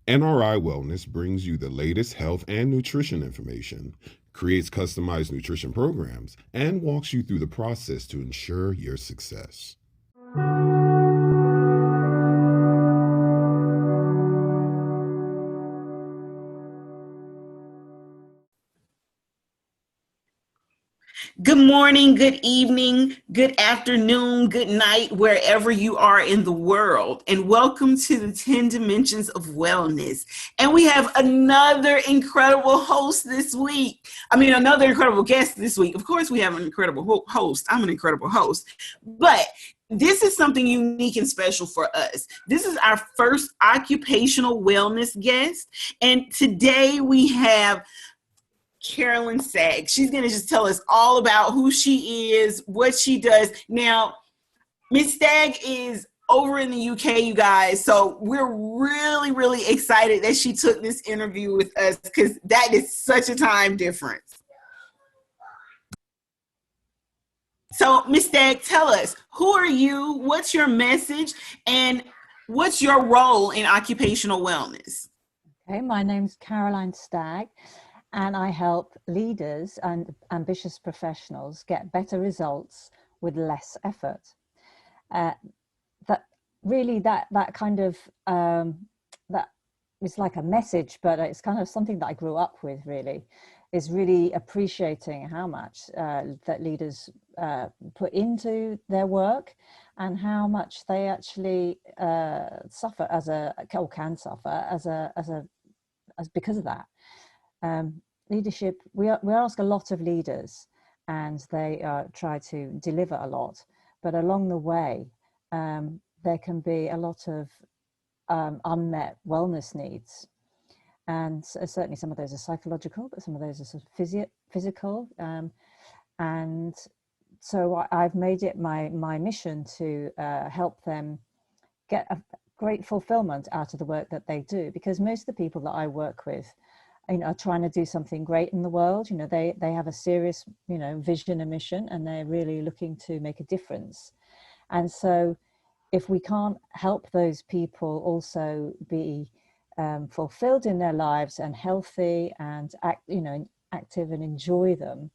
NRI Wellness brings you the latest health and nutrition information, creates customized nutrition programs, and walks you through the process to ensure your success. Good morning, good evening, good afternoon, good night, wherever you are in the world. And welcome to the 10 Dimensions of Wellness. And we have another incredible host this week. Another incredible guest this week. Of course, we have an incredible host. I'm an incredible host. But this is something unique and special for us. This is our first occupational wellness guest. And today we have Carolyn Stagg. She's going to just tell us all about who she is, what she does. Now, Miss Stagg is over in the UK, you guys. So we're really, really excited that she took this interview with us because that is such a time difference. So, Miss Stagg, tell us, who are you? What's your message? And what's your role in occupational wellness? Okay, my name's Caroline Stagg. And I help leaders and ambitious professionals get better results with less effort. That is like a message, but it's kind of something that I grew up with. Really, is really appreciating how much that leaders put into their work, and how much they actually suffer can suffer as because of that. Leadership, we ask a lot of leaders, and they try to deliver a lot, but along the way there can be a lot of unmet wellness needs, and certainly some of those are psychological, but some of those are sort of physical, and so I've made it my mission to help them get a great fulfillment out of the work that they do, because most of the people that I work with are trying to do something great in the world. They have a serious vision and mission, and they're really looking to make a difference. And so if we can't help those people also be fulfilled in their lives and healthy and active and enjoy them,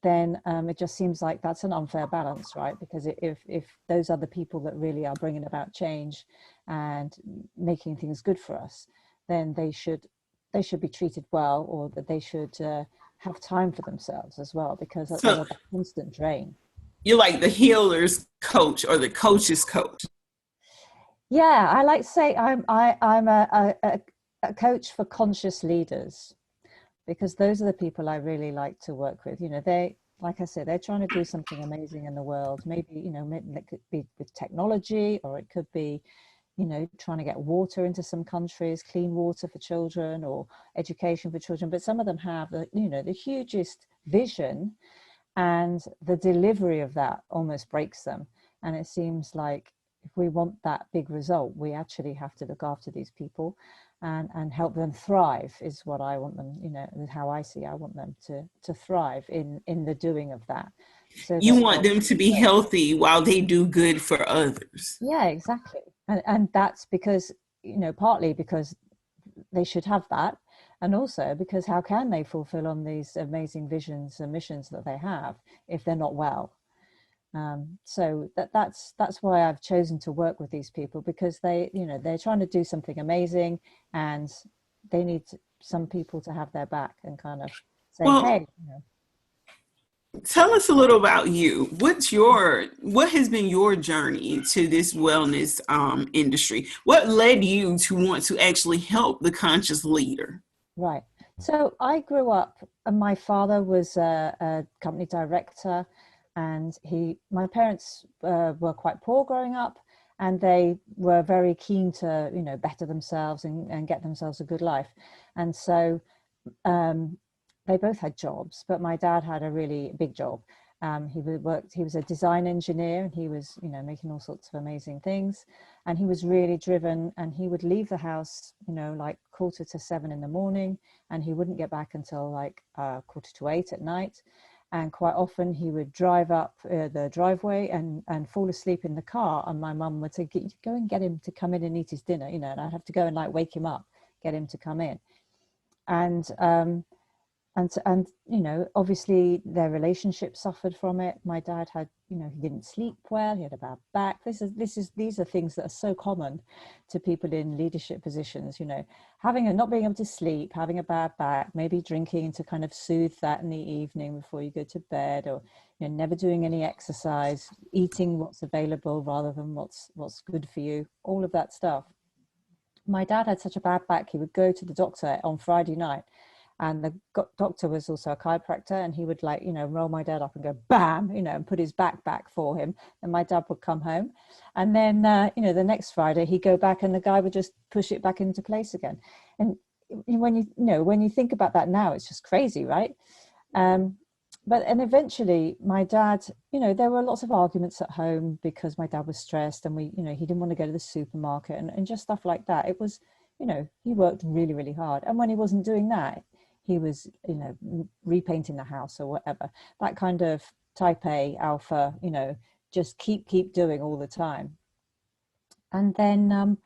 then it just seems like that's an unfair balance, right? Because if those are the people that really are bringing about change and making things good for us, then they should be treated well, or that they should have time for themselves as well, because that's a constant drain. You're like the healer's coach or the coach's coach. Yeah, I like to say I'm a coach for conscious leaders, because those are the people I really like to work with. They, like I said, they're trying to do something amazing in the world. Maybe, it could be with technology, or it could be trying to get water into some countries, clean water for children, or education for children. But some of them have the hugest vision, and the delivery of that almost breaks them. And it seems like if we want that big result, we actually have to look after these people and help them thrive, is what I want them, how I want them to thrive in the doing of that. So you want them to be healthy while they do good for others. Yeah, exactly. And that's because, partly because they should have that, and also because how can they fulfill on these amazing visions and missions that they have if they're not well? So that's why I've chosen to work with these people, because they're trying to do something amazing, and they need some people to have their back and kind of say, hey. Tell us a little about you. What has been your journey to this wellness industry? What led you to want to actually help the conscious leader? Right. So I grew up, and my father was a company director, and my parents were quite poor growing up, and they were very keen to better themselves and get themselves a good life. And so they both had jobs, but my dad had a really big job. He was a design engineer, and he was, making all sorts of amazing things. And he was really driven, and he would leave the house, like 6:45 in the morning, and he wouldn't get back until like 7:45 at night. And quite often he would drive up the driveway and fall asleep in the car. And my mum would say, go and get him to come in and eat his dinner, and I'd have to go and like wake him up get him to come in. And and you know, obviously their relationship suffered from it. My dad had, you know, he didn't sleep well, he had a bad back. These are things that are so common to people in leadership positions, you know, not being able to sleep, having a bad back, maybe drinking to kind of soothe that in the evening before you go to bed, or, you know, never doing any exercise, eating what's available rather than what's good for you, all of that stuff. My dad had such a bad back, he would go to the doctor on Friday night, and the doctor was also a chiropractor, and he would, like, you know, roll my dad up and go bam, you know, and put his back for him, and my dad would come home, and then you know, the next Friday he'd go back and the guy would just push it back into place again. And when you think about that now, it's just crazy, right? But eventually my dad, you know, there were lots of arguments at home because my dad was stressed, and you know, he didn't want to go to the supermarket, and just stuff like that. It was, you know, he worked really, really hard, and when he wasn't doing that, he was, you know, repainting the house or whatever, that kind of type A alpha, you know, just keep doing all the time. And then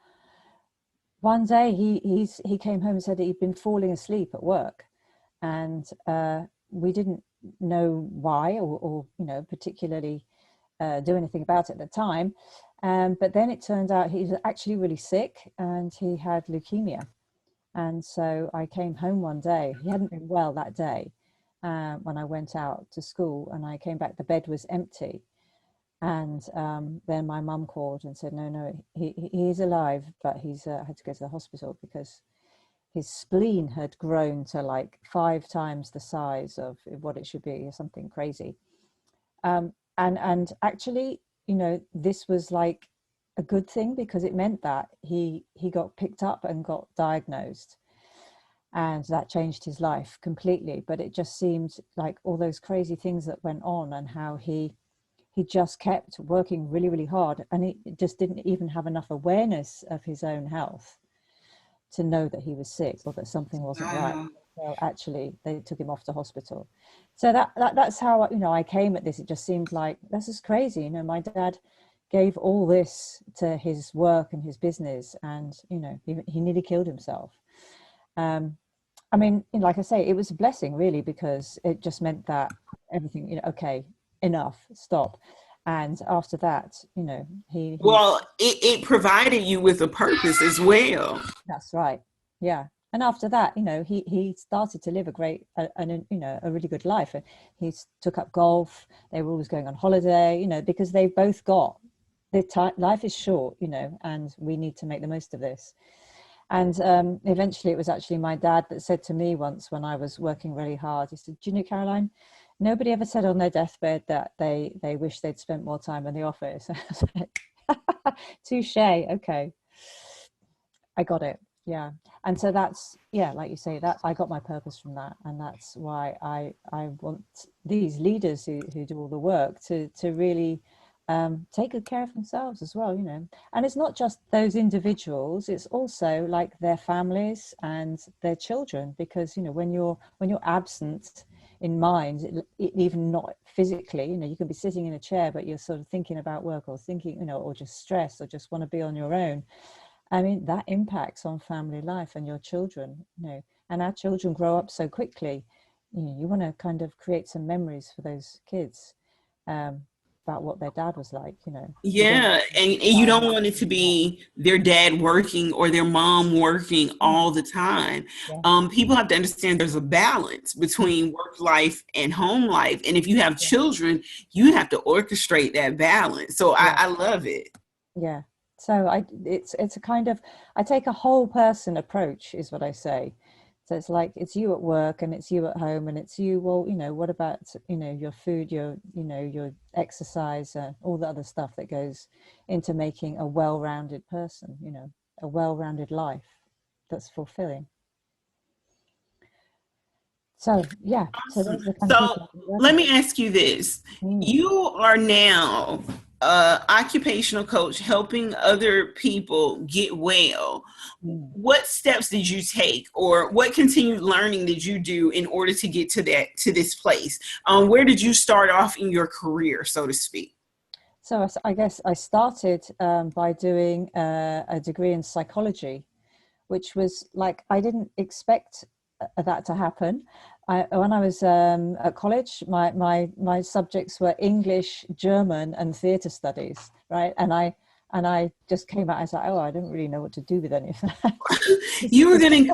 one day he came home and said that he'd been falling asleep at work, and we didn't know why, or you know, particularly do anything about it at the time. But then it turned out he was actually really sick, and he had leukemia. And so I came home one day, he hadn't been well that day, when I went out to school, and I came back, the bed was empty. And then my mum called and said, no, he is alive, but he's had to go to the hospital because his spleen had grown to like 5 times the size of what it should be, or something crazy. And actually, you know, this was like a good thing, because it meant that he got picked up and got diagnosed, and that changed his life completely. But it just seemed like all those crazy things that went on, and how he just kept working really, really hard, and he just didn't even have enough awareness of his own health to know that he was sick or that something wasn't right. So actually they took him off to hospital. So that's how, you know, I came at this. It just seemed like, this is crazy, you know, my dad gave all this to his work and his business, and, you know, he nearly killed himself. I mean, like I say, it was a blessing really, because it just meant that everything, you know, okay, enough, stop. And after that, you know, Well, it provided you with a purpose as well. That's right. Yeah. And after that, you know, he started to live a great, you know, a really good life. He took up golf. They were always going on holiday, you know, because they both got life is short, you know, and we need to make the most of this. And eventually it was actually my dad that said to me once, when I was working really hard, he said, do you know, Caroline, nobody ever said on their deathbed that they wish they'd spent more time in the office. I was like, touche, okay. I got it. Yeah. And so that's, yeah, like you say, that I got my purpose from that. And that's why I want these leaders who do all the work to really take good care of themselves as well, you know. And it's not just those individuals, it's also like their families and their children, because, you know, when you're absent in mind, even not physically, you know, you can be sitting in a chair, but you're sort of thinking about work, or thinking, you know, or just stressed, or just want to be on your own. I mean, that impacts on family life and your children, you know, and our children grow up so quickly. You know, you want to kind of create some memories for those kids about what their dad was like, you know. Yeah, and you don't want it to be their dad working or their mom working all the time. Yeah. People have to understand there's a balance between work life and home life. And if you have children, you have to orchestrate that balance. So I love it. Yeah. So it's a kind of, I take a whole person approach, is what I say. So it's like, it's you at work and it's you at home, and it's you, well, you know, what about, you know, your food, your, you know, your exercise, all the other stuff that goes into making a well-rounded person, you know, a well-rounded life that's fulfilling. So, yeah. Awesome. So those are the kind of people. Let me ask you this. You are now occupational coach helping other people get well. What steps did you take, or what continued learning did you do in order to get to this place? Where did you start off in your career, so to speak? So I guess I started by doing a degree in psychology, which was like, I didn't expect that to happen. When I was at college, my subjects were English, German, and theatre studies, right? And I just came out, I was like, oh, I don't really know what to do with any of that. You were going to,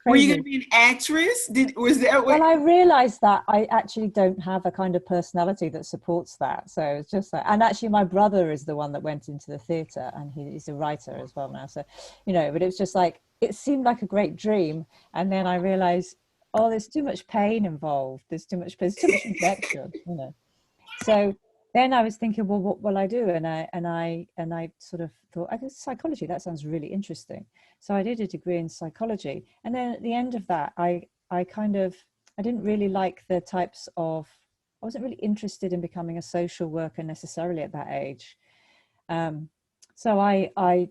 were you Crazy. going to be an actress? Was that what? Well, I realized that I actually don't have a kind of personality that supports that. So it's just like, and actually my brother is the one that went into the theatre, and he's a writer as well now. So, you know, but it was just like, it seemed like a great dream. And then I realized, oh, there's too much pain involved. There's too much rejection, you know. So then I was thinking, well, what will I do? And I sort of thought, I guess psychology, that sounds really interesting. So I did a degree in psychology. And then at the end of that, I didn't really like the types of, I wasn't really interested in becoming a social worker necessarily at that age. So I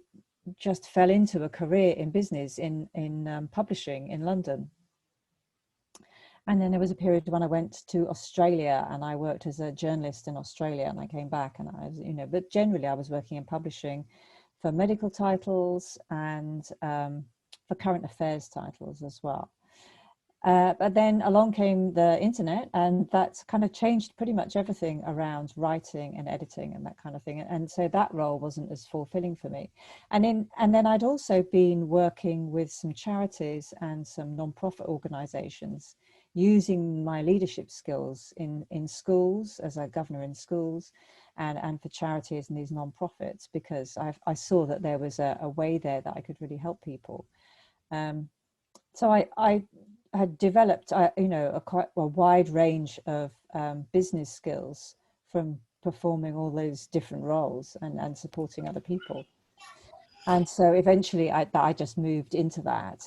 just fell into a career in business in publishing in London. And then there was a period when I went to Australia, and I worked as a journalist in Australia, and I came back, and I was, you know, but generally I was working in publishing for medical titles and for current affairs titles as well. But then along came the internet, and that's kind of changed pretty much everything around writing and editing and that kind of thing. And so that role wasn't as fulfilling for me. And then I'd also been working with some charities and some non-profit organizations, using my leadership skills in schools as a governor in schools, and for charities and these non-profits, because I saw that there was a way there that I could really help people. So I had developed, you know, quite a wide range of business skills from performing all those different roles and supporting other people. And so eventually I just moved into that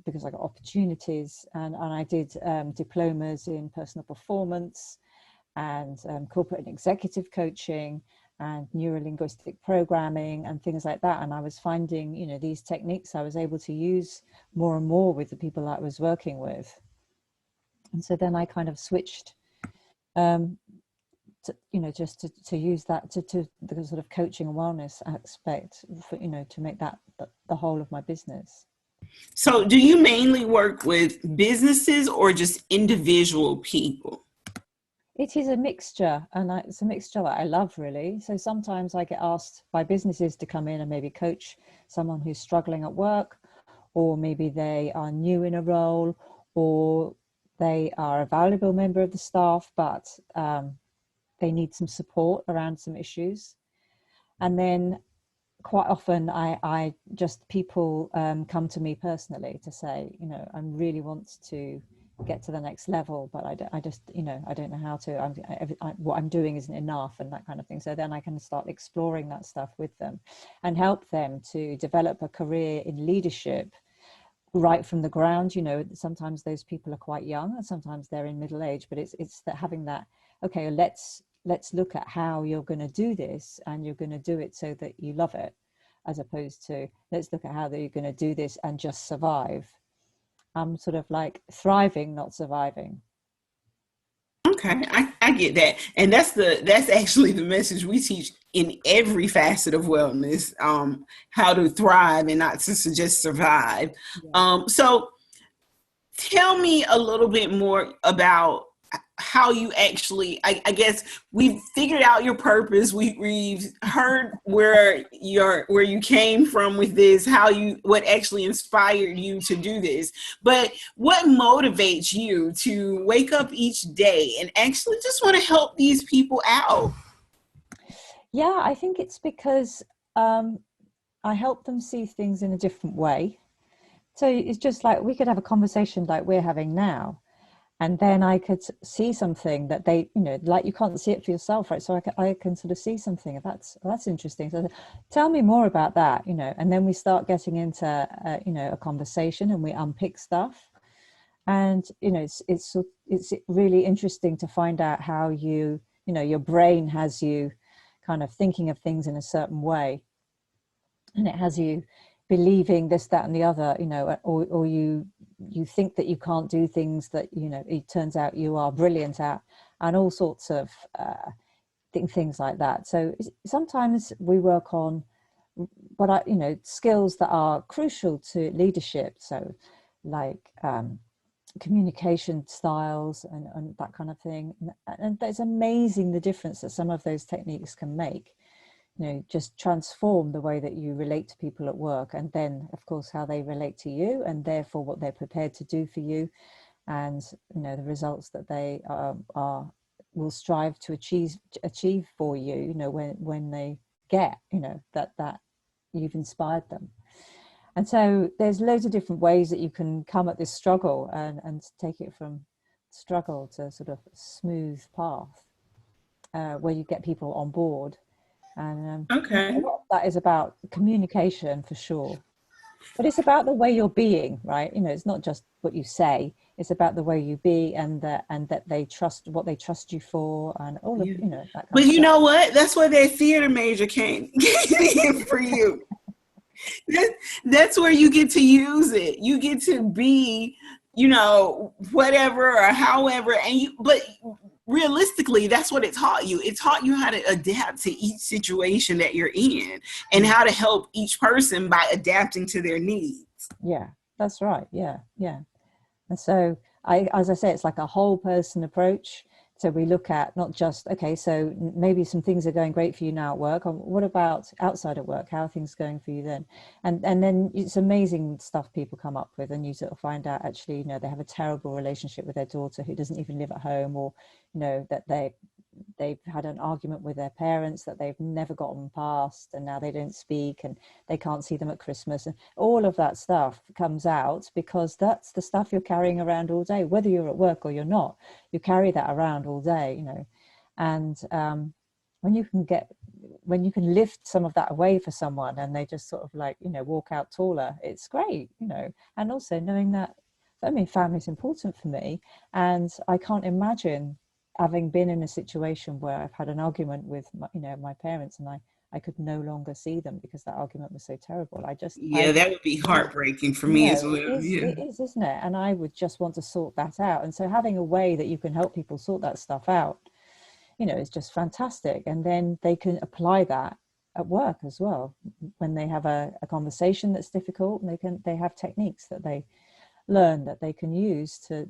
because I got opportunities, and I did diplomas in personal performance and corporate and executive coaching and neurolinguistic programming and things like that. And I was finding, you know, these techniques I was able to use more and more with the people I was working with. And so then I kind of switched, to, you know, just to use that to the sort of coaching and wellness aspect, for, you know, to make that the whole of my business. So do you mainly work with businesses or just individual people? It is a mixture, and it's a mixture that I love, really. So sometimes I get asked by businesses to come in and maybe coach someone who's struggling at work, or maybe they are new in a role, or they are a valuable member of the staff, but they need some support around some issues. And then quite often I just, people come to me personally to say, you know, I really want to get to the next level, but I just, you know, I don't know how to, what I'm doing isn't enough, and that kind of thing. So then I can start exploring that stuff with them and help them to develop a career in leadership right from the ground. You know, sometimes those people are quite young and sometimes they're in middle age, but it's that having that, okay, let's look at how you're going to do this, and you're going to do it so that you love it, as opposed to let's look at how you're going to do this and just survive. I'm sort of like thriving, not surviving. Okay, I get that. And that's actually the message we teach in every facet of wellness, how to thrive and not to just survive. Yeah. So tell me a little bit more about how you actually, I guess we've figured out your purpose. We've heard where you came from with this, what actually inspired you to do this. But what motivates you to wake up each day and actually just want to help these people out? Yeah, I think it's because I help them see things in a different way. So it's just like we could have a conversation like we're having now, and then I could see something that they, you know, like you can't see it for yourself, right? So I can sort of see something, and that's interesting. So tell me more about that, you know, and then we start getting into, you know, a conversation, and we unpick stuff. And, you know, it's really interesting to find out how you know, your brain has you kind of thinking of things in a certain way, and it has you believing this, that, and the other, you know, or you think that you can't do things that, you know, it turns out you are brilliant at, and all sorts of things like that. So sometimes we work on but I, skills that are crucial to leadership. So like communication styles and that kind of thing. And it's amazing the difference that some of those techniques can make. Just transform the way that you relate to people at work, and then of course how they relate to you, and therefore what they're prepared to do for you, and the results that they will strive to achieve for you, when they get that you've inspired them. And so there's loads of different ways that you can come at this struggle and take it from struggle to sort of smooth path, where you get people on board. And Okay. a lot of that is about communication for sure. But it's about the way you're being, right? It's not just what you say. It's about the way you be, and that they trust what they trust you for, and all of that kind of stuff. But you know what? That's where that theater major came in for you. That's where you get to use it. You get to be, whatever or however, but realistically, that's what it taught you. It taught you how to adapt to each situation that you're in, and how to help each person by adapting to their needs. Yeah, that's right. Yeah. And so as I say, it's like a whole person approach. So we look at not just, okay, so maybe some things are going great for you now at work. What about outside of work? How are things going for you then? And then it's amazing stuff people come up with, and you sort of find out actually, they have a terrible relationship with their daughter who doesn't even live at home, or, that they've had an argument with their parents that they've never gotten past, and now they don't speak, and they can't see them at Christmas, and all of that stuff comes out because that's the stuff you're carrying around all day, whether you're at work or you're not. You carry that around all day, and when you can lift some of that away for someone, and they just sort of like walk out taller, it's great. And also knowing that, family is important for me, and I can't imagine having been in a situation where I've had an argument with my parents, and I could no longer see them because that argument was so terrible. That would be heartbreaking for me as well. It is, isn't it? And I would just want to sort that out. And so having a way that you can help people sort that stuff out, is just fantastic. And then they can apply that at work as well. When they have a conversation that's difficult, they have techniques that they learn that they can use to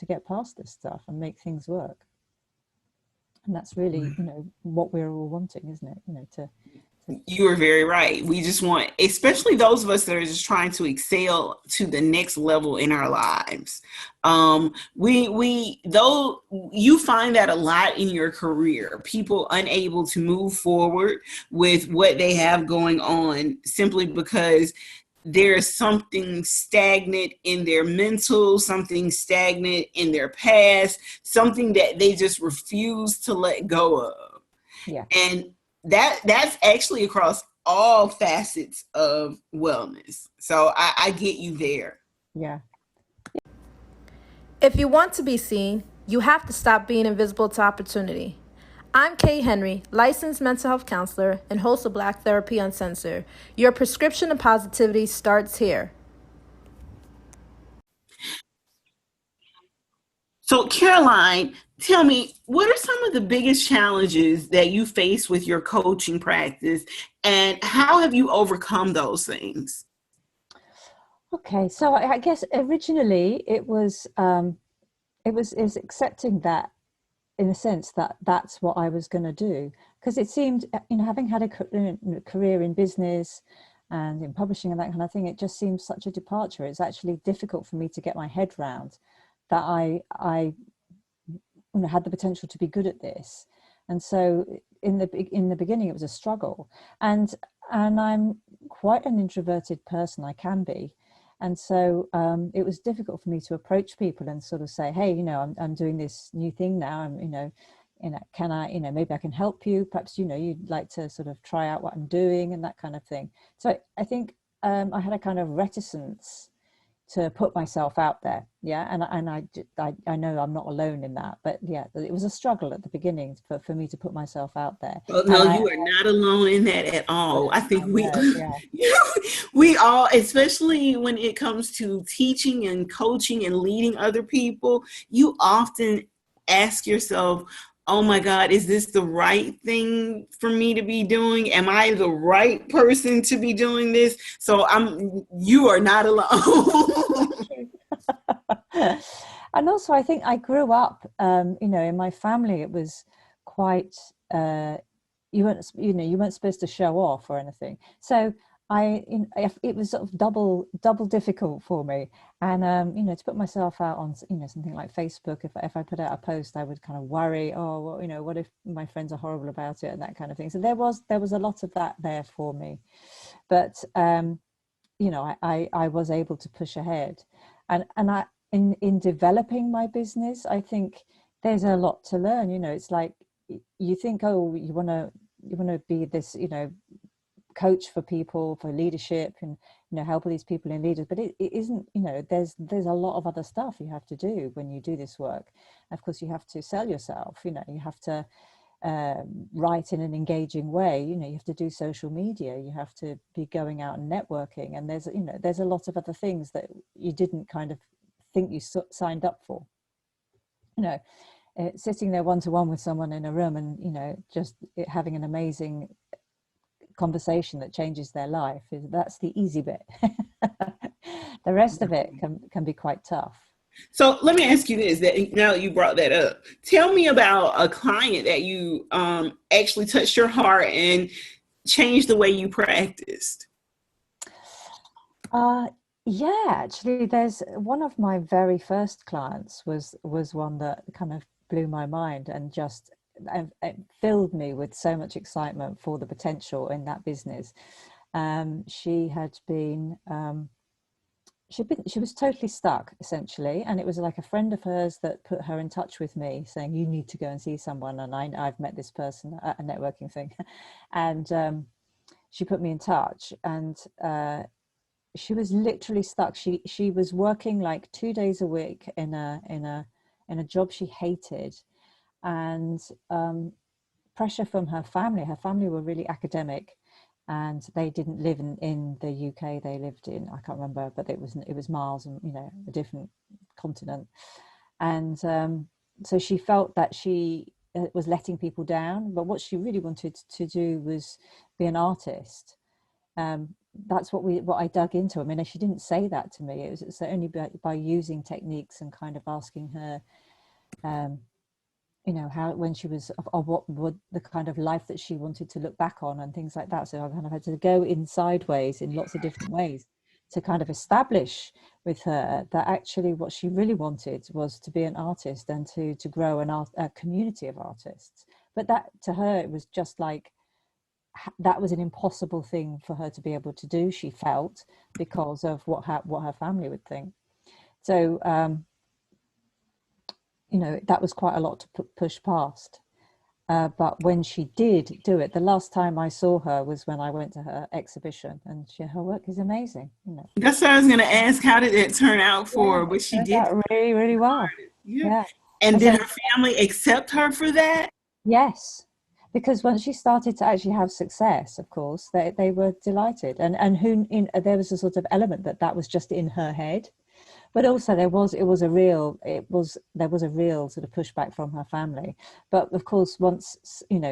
get past this stuff and make things work. And that's really what we're all wanting, isn't it? You are very right. We just want, especially those of us that are just trying to excel to the next level in our lives. Though you find that a lot in your career, people unable to move forward with what they have going on simply because there's something stagnant in their mental, something stagnant in their past, something that they just refuse to let go of. Yeah. And that's actually across all facets of wellness. So I get you there. Yeah. If you want to be seen, you have to stop being invisible to opportunity. I'm Kay Henry, licensed mental health counselor and host of Black Therapy Uncensored. Your prescription of positivity starts here. So Caroline, tell me, what are some of the biggest challenges that you face with your coaching practice, and how have you overcome those things? Okay, so I guess originally it was accepting that, in a sense, that that's what I was going to do, because it seemed, having had a career in business and in publishing and that kind of thing, it just seems such a departure. It's actually difficult for me to get my head round that I had the potential to be good at this. And so in the beginning, it was a struggle, and I'm quite an introverted person. I can be. And so it was difficult for me to approach people and sort of say, hey, I'm doing this new thing now. Can I, maybe I can help you. Perhaps, you'd like to sort of try out what I'm doing and that kind of thing. So I think I had a kind of reticence to put myself out there. Yeah. And I know I'm not alone in that, but yeah, it was a struggle at the beginning for me to put myself out there. Well, no, you are not alone in that at all. I think yeah. we all, especially when it comes to teaching and coaching and leading other people, you often ask yourself, oh my God, is this the right thing for me to be doing? Am I the right person to be doing this? So you are not alone. And also, I think I grew up, in my family, it was quite, you weren't supposed to show off or anything. So it was sort of double difficult for me. And, to put myself out on, something like Facebook, if I put out a post, I would kind of worry, oh, well, what if my friends are horrible about it and that kind of thing. So there was a lot of that there for me. But, I was able to push ahead. And in developing my business, I think there's a lot to learn. It's like you think, oh, you want to be this, coach for people, for leadership, and help all these people in leaders, but it isn't. There's a lot of other stuff you have to do when you do this work. Of course, you have to sell yourself. You have to write in an engaging way. You have to do social media. You have to be going out and networking, and there's a lot of other things that you didn't kind of think you signed up for. Sitting there one-to-one with someone in a room and just having an amazing conversation that changes their life, that's the easy bit. The rest of it can be quite tough. So let me ask you this, that now that you brought that up, tell me about a client that you actually touched your heart and changed the way you practiced. Yeah, actually, there's one of my very first clients was one that kind of blew my mind and just it filled me with so much excitement for the potential in that business. She was totally stuck, essentially, and it was like a friend of hers that put her in touch with me, saying, you need to go and see someone, and I've met this person at a networking thing. And she put me in touch, and she was literally stuck. She was working like 2 days a week in a job she hated, and pressure from her family. Her family were really academic, and they didn't live in the UK. They lived in, I can't remember, but it was miles and a different continent. And so she felt that she was letting people down. But what she really wanted to do was be an artist. That's what I dug into. I mean, she didn't say that to me. It was only by using techniques and kind of asking her, how, when she was, of what the kind of life that she wanted to look back on and things like that. So I kind of had to go in sideways in lots of different ways to kind of establish with her that actually what she really wanted was to be an artist and to grow a community of artists. But that, to her, it was just like, that was an impossible thing for her to be able to do, she felt, because of what her family would think. So that was quite a lot to push past. But when she did do it, the last time I saw her was when I went to her exhibition, and her work is amazing. That's what I was going to ask. How did it turn out for her? But she did really, really well. Yeah. And did her family accept her for that? Yes. Because once she started to actually have success, of course, they were delighted, and there was a sort of element that was just in her head, but also there was a real sort of pushback from her family. But of course, once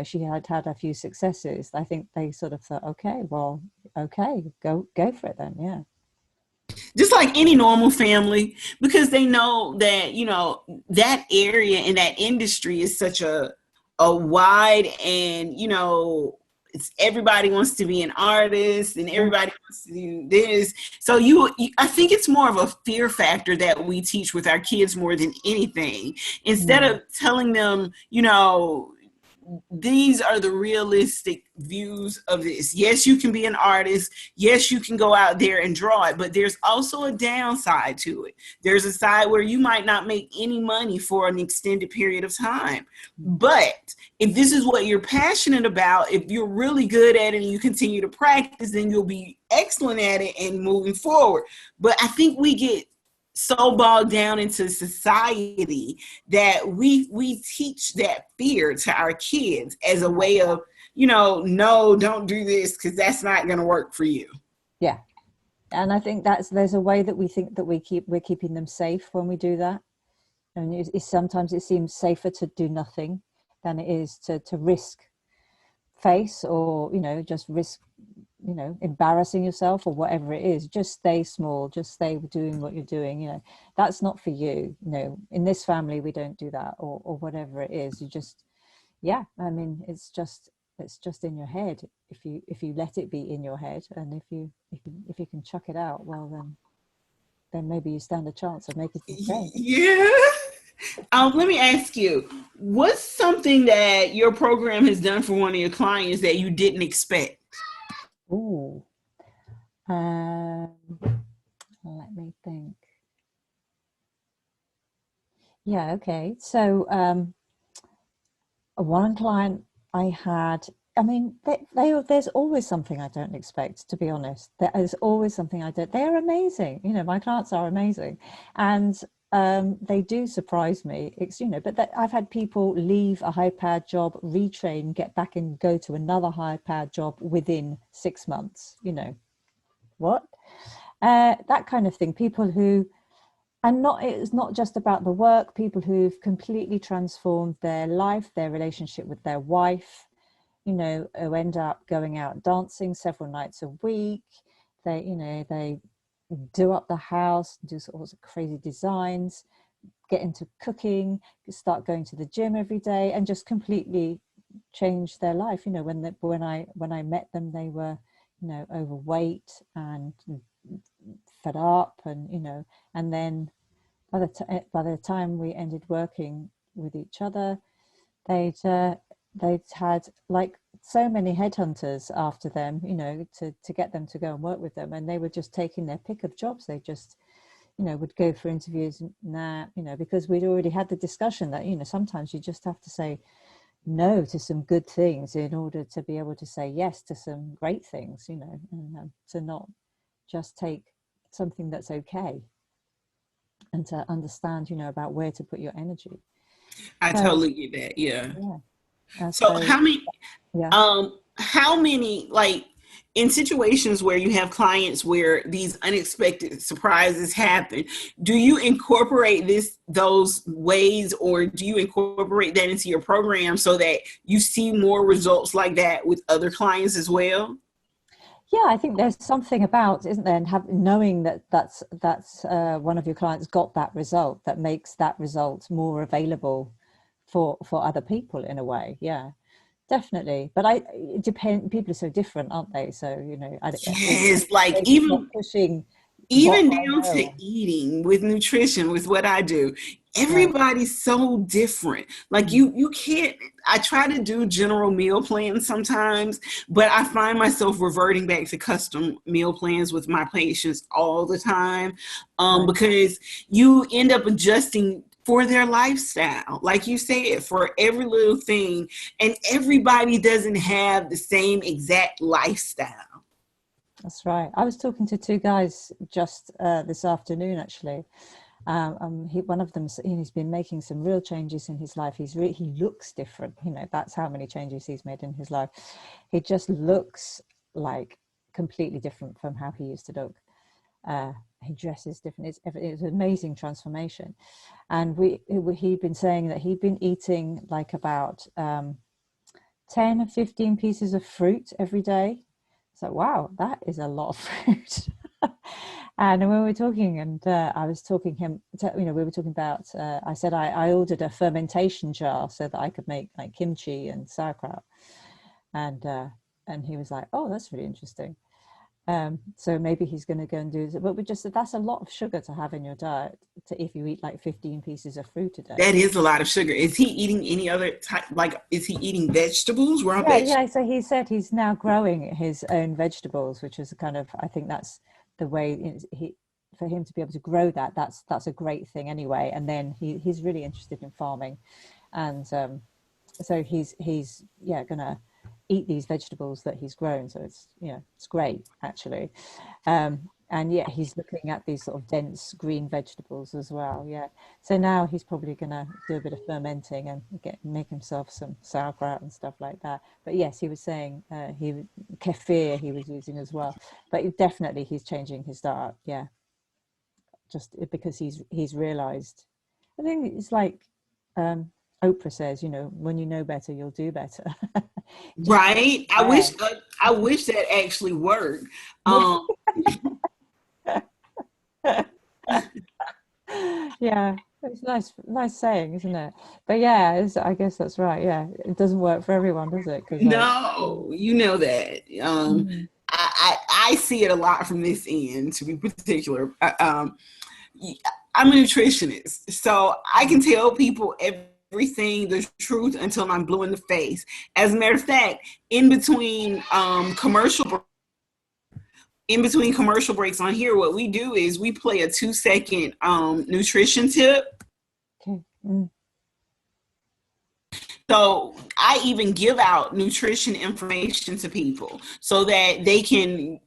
she had a few successes, I think they sort of thought, okay, go for it then, yeah. Just like any normal family, because they know that that area in that industry is such a wide, and everybody wants to be an artist and everybody wants to do this. So I think it's more of a fear factor that we teach with our kids more than anything. Instead of telling them, these are the realistic views of this. Yes, you can be an artist. Yes, you can go out there and draw it, but there's also a downside to it. There's a side where you might not make any money for an extended period of time. But if this is what you're passionate about, if you're really good at it and you continue to practice, then you'll be excellent at it and moving forward. But I think we get so bogged down into society that we teach that fear to our kids as a way of, no, don't do this because that's not going to work for you. Yeah. And I think there's a way that we think that we're keeping them safe when we do that. And sometimes it seems safer to do nothing than it is to risk face, or just risk embarrassing yourself or whatever it is. Just stay small, just stay doing what you're doing. That's not for you. In this family we don't do that, or whatever it is. You just, I mean, it's just in your head. If you let it be in your head, and if you can chuck it out, well, then maybe you stand a chance of making some change. Yeah. Let me ask you, what's something that your program has done for one of your clients that you didn't expect? Ooh. Let me think. Yeah, okay. So one client I had, I mean, there's always something I don't expect, to be honest. There is always something I don't. They're amazing. My clients are amazing. And they do surprise me. It's, but I've had people leave a high-powered job, retrain, get back and go to another high-powered job within 6 months. What? That kind of thing. People who, and it's not just about the work, people who've completely transformed their life, their relationship with their wife, who end up going out dancing several nights a week. They do up the house, do sorts of crazy designs, get into cooking, start going to the gym every day, and just completely change their life. When I met them, they were, overweight and fed up, and then by the time we ended working with each other, they'd had like so many headhunters after them, to get them to go and work with them, and they were just taking their pick of jobs. They just, would go for interviews, because we'd already had the discussion that, sometimes you just have to say no to some good things in order to be able to say yes to some great things, and to not just take something that's okay, and to understand, about where to put your energy. I So, totally get that. Yeah. yeah. So Yeah. how many, like, in situations where you have clients where these unexpected surprises happen, do you incorporate those ways, or do you incorporate that into your program so that you see more results like that with other clients as well? Yeah, I think there's something about, isn't there, and knowing that's one of your clients got that result, that makes that result more available for other people in a way. Yeah, definitely. But it depends. People are so different, aren't they? So Yes, like maybe it's not pushing what even I down to know. eating with nutrition, with what I do. Right. Everybody's so different. Like you can't, I try to do general meal plans sometimes, but I find myself reverting back to custom meal plans with my patients all the time, Right. because you end up adjusting for their lifestyle, like you said, for every little thing, and everybody doesn't have the same exact lifestyle. That's right. I was talking to two guys just this afternoon, actually. One of them, he's been making some real changes in his life. He looks different. That's how many changes he's made in his life. He just looks like completely different from how he used to look. He dresses different. It's an amazing transformation. And he'd been saying that he'd been eating like about 10 or 15 pieces of fruit every day. So, wow, that is a lot of fruit. And when we were talking, and I was talking we were talking about, I said I ordered a fermentation jar so that I could make like kimchi and sauerkraut. And he was like, oh, that's really interesting. So maybe he's going to go and do it. But that's a lot of sugar to have in your diet if you eat like 15 pieces of fruit a day. That is a lot of sugar. Is he eating any other type? Like, is he eating vegetables? Raw vegetables? Yeah. So he said he's now growing his own vegetables, which is kind of, I think that's the way for him to be able to grow that. That's a great thing anyway. And then he's really interested in farming, and so he's gonna eat these vegetables that he's grown. So it's great actually. And yeah, he's looking at these sort of dense green vegetables as well. Yeah. So now he's probably going to do a bit of fermenting and make himself some sauerkraut and stuff like that. But yes, he was saying kefir he was using as well. But definitely he's changing his diet. Yeah. Just because he's realized. I think it's like Oprah says, you know, when you know better, you'll do better. Right. Yeah. I wish that actually worked. Um, Yeah, it's nice saying, isn't it? But yeah, I guess that's right. Yeah, it doesn't work for everyone, does it? Because like, no, you know that. mm, I see it a lot from this end, to be particular. I'm a nutritionist, so I can tell people everything, the truth, until I'm blue in the face. As a matter of fact, in between commercial breaks on here, what we do is we play a 2-second nutrition tip. okay. So I even give out nutrition information to people so that they can,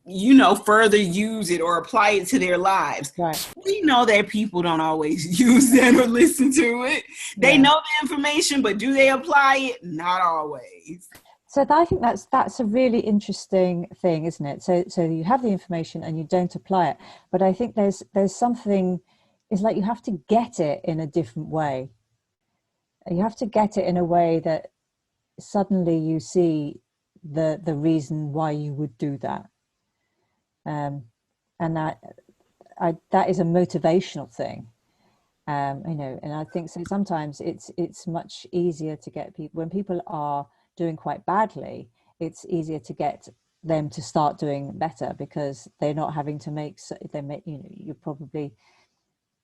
further use it or apply it to their lives. Right. We know that people don't always use that or listen to it. They Yeah. know the information, but do they apply it? Not always. So I think that's a really interesting thing, isn't it? So you have the information and you don't apply it, but I think there's something. It's like you have to get it in a different way. You have to get it in a way that suddenly you see the reason why you would do that, and that is a motivational thing. And I think so. Sometimes it's much easier to get people when people are doing quite badly. It's easier to get them to start doing better because they're not having to you're probably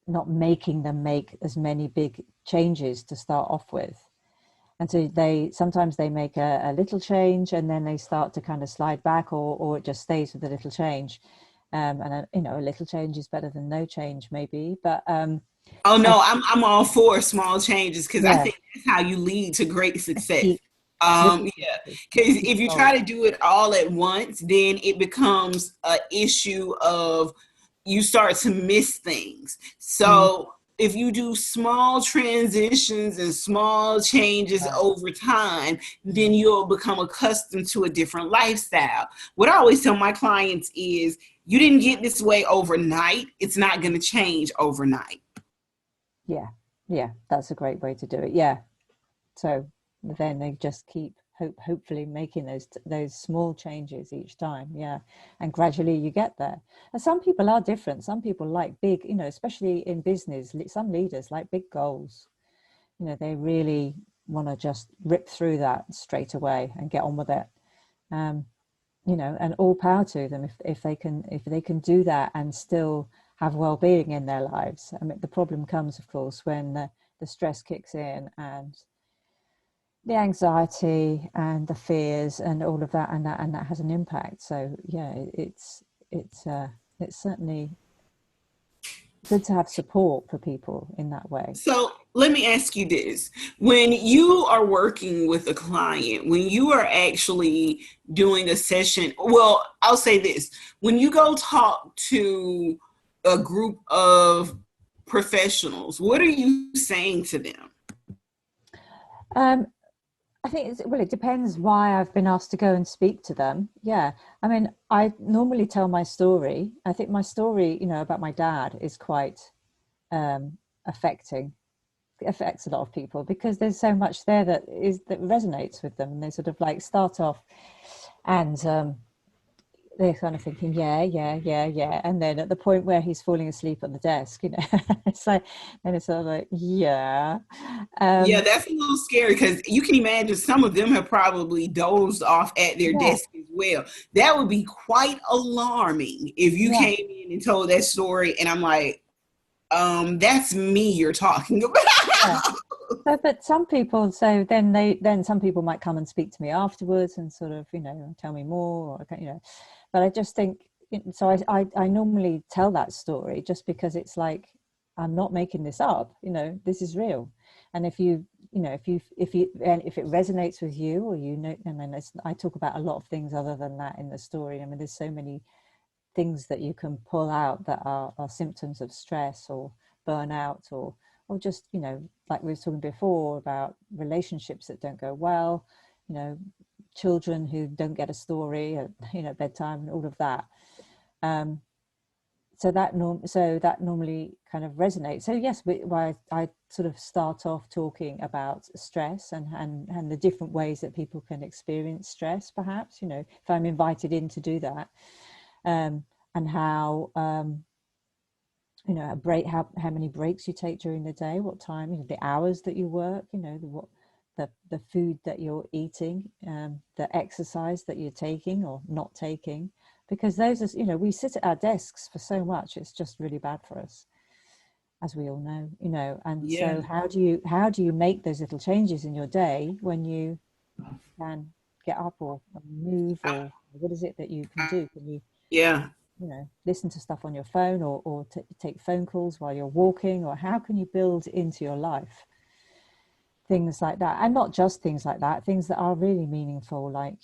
not making them make as many big changes to start off with. And so sometimes they make a little change and then they start to kind of slide back, or it just stays with a little change. And a little change is better than no change, maybe. But Oh no, I'm all for small changes because I yeah, think that's how you lead to great success. keep Yeah, because if you try to do it all at once, then it becomes an issue of you start to miss things. So if you do small transitions and small changes over time, then you'll become accustomed to a different lifestyle. What I always tell my clients is, you didn't get this way overnight. It's not going to change overnight. yeah, that's a great way to do it. Yeah. So then they just keep hopefully making those small changes each time. Yeah. And gradually you get there. And some people are different. Some people like big, especially in business, some leaders like big goals. They really want to just rip through that straight away and get on with it. And all power to them if they can do that and still have well-being in their lives. I mean, the problem comes, of course, when the stress kicks in and the anxiety and the fears and all of that, and that has an impact. So yeah, it's certainly good to have support for people in that way. So let me ask you this. When you are working with a client, when you are actually doing a session, well, I'll say this. When you go talk to a group of professionals, what are you saying to them? Um, I think it depends why I've been asked to go and speak to them. Yeah. I mean, I normally tell my story. I think my story, about my dad is quite affecting. It affects a lot of people because there's so much there that resonates with them. And they sort of like start off and they're kind of thinking, yeah, yeah, yeah, yeah. And then at the point where he's falling asleep on the desk, it's like, and it's sort of like, yeah. Yeah, that's a little scary because you can imagine some of them have probably dozed off at their desk as well. That would be quite alarming if you came in and told that story and I'm like, that's me you're talking about. So, but some people, so then some people might come and speak to me afterwards and sort of, tell me more, or, but I just think, so I normally tell that story just because it's like, I'm not making this up, this is real. And if it resonates with you, or I talk about a lot of things other than that in the story. I mean, there's so many things that you can pull out that are symptoms of stress or burnout, or just, like we were talking before about relationships that don't go well, children who don't get a story at bedtime and all of that. so that normally kind of resonates. So yes, I sort of start off talking about stress and the different ways that people can experience stress, perhaps, if I'm invited in to do that, and how a break, how many breaks you take during the day, what time, the hours that you work, the food that you're eating, the exercise that you're taking or not taking, because those are, we sit at our desks for so much, it's just really bad for us, as we all know, and Yeah. so how do you make those little changes in your day when you can get up or move, or what is it that you can do? Can you Yeah. listen to stuff on your phone, or take phone calls while you're walking, or how can you build into your life things like that? And not just things like that, things that are really meaningful, like